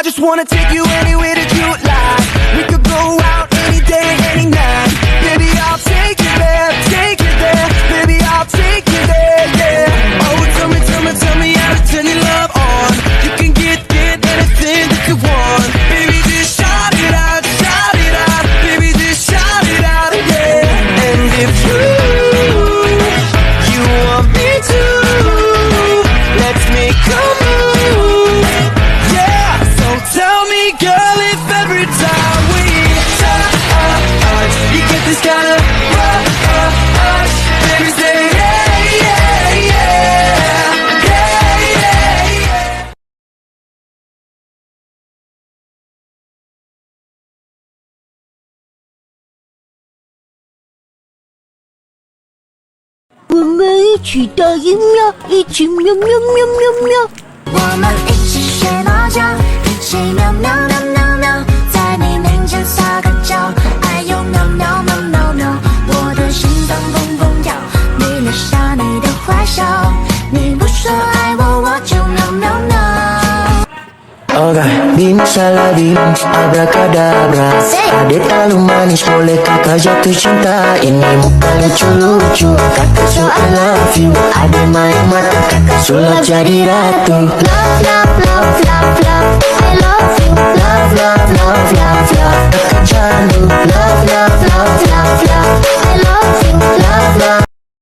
I just wanna take you anywhere that you like. We could go out any day, any night. Baby, I'll take you there, take you there. Baby, I'll take you there, yeah. Oh, tell me how to turn your love on. You can get anything that you want. Baby, just shout it out, shout it out. Baby, just shout it out, yeah. And if you want me to, let's make a move, yeah. So tell me, girl, if every time we touch, you get this kind of rush, baby, say yeah, yeah, yeah, yeah, yeah, yeah.我们一起打疫苗，一起喵喵喵喵喵。我们一起睡猫觉，一起喵喵喵喵喵，在你面前撒个娇，哎呦喵喵喵喵喵，我的心脏砰砰跳，迷恋上你的坏笑，你不说爱我，我就喵喵喵。Oke, bim salah bim, abrakadabra. Adik terlalu manis, boleh kakak jatuh cinta. Ini muka lucu-lucu, kakak so I love you. Adik main mata, kakak sulap jadi ratu. Love, love, love, love, love, I love you. Love, love, love, love, love, Kakak candu, love, love, love, love, love, I love you. Love, love.